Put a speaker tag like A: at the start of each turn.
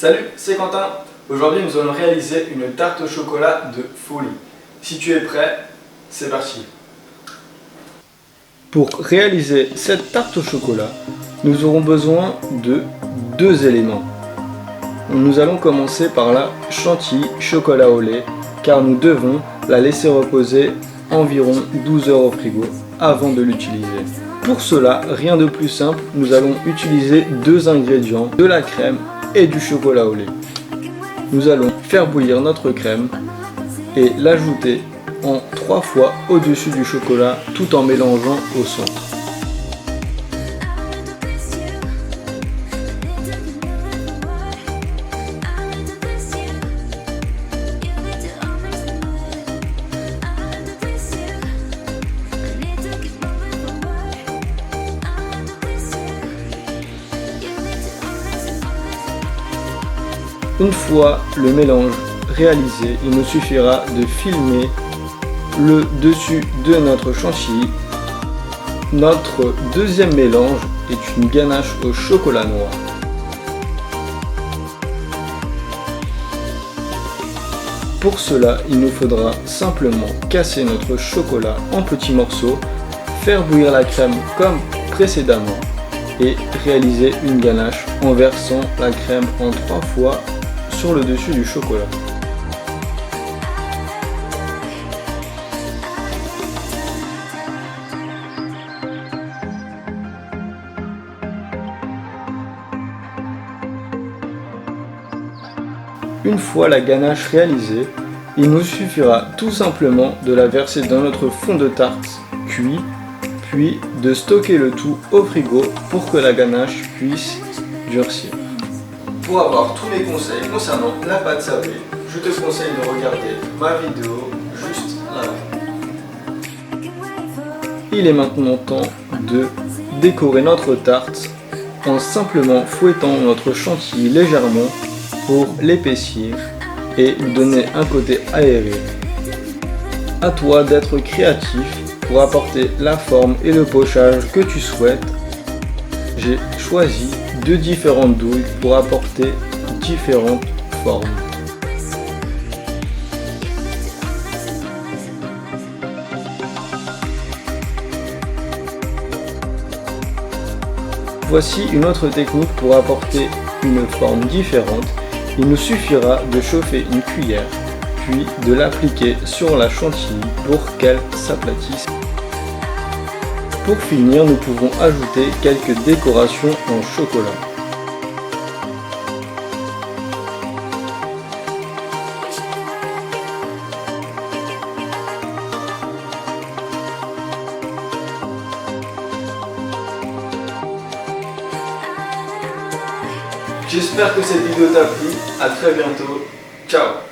A: Salut, c'est Quentin. Aujourd'hui, nous allons réaliser une tarte au chocolat de folie. Si tu es prêt, c'est parti. Pour réaliser cette tarte au chocolat, nous aurons besoin de deux éléments. Nous allons commencer par la chantilly chocolat au lait, car nous devons la laisser reposer environ 12 heures au frigo avant de l'utiliser. Pour cela, rien de plus simple, nous allons utiliser deux ingrédients, de la crème et du chocolat au lait. Nous allons faire bouillir notre crème et l'ajouter en 3 fois au-dessus du chocolat tout en mélangeant au centre. Une fois le mélange réalisé, il nous suffira de filmer le dessus de notre chantilly. Notre deuxième mélange est une ganache au chocolat noir. Pour cela, il nous faudra simplement casser notre chocolat en petits morceaux, faire bouillir la crème comme précédemment et réaliser une ganache en versant la crème en 3 fois sur le dessus du chocolat. Une fois la ganache réalisée, il nous suffira tout simplement de la verser dans notre fond de tarte cuit, puis de stocker le tout au frigo pour que la ganache puisse durcir. Pour avoir tous mes conseils concernant la pâte sablée, je te conseille de regarder ma vidéo juste là. Il est maintenant temps de décorer notre tarte en simplement fouettant notre chantilly légèrement pour l'épaissir et lui donner un côté aéré. À toi d'être créatif pour apporter la forme et le pochage que tu souhaites. J'ai choisi deux différentes douilles pour apporter différentes formes. Voici une autre technique pour apporter une forme différente. Il nous suffira de chauffer une cuillère, puis de l'appliquer sur la chantilly pour qu'elle s'aplatisse. Pour finir, nous pouvons ajouter quelques décorations en chocolat. J'espère que cette vidéo t'a plu. À très bientôt. Ciao.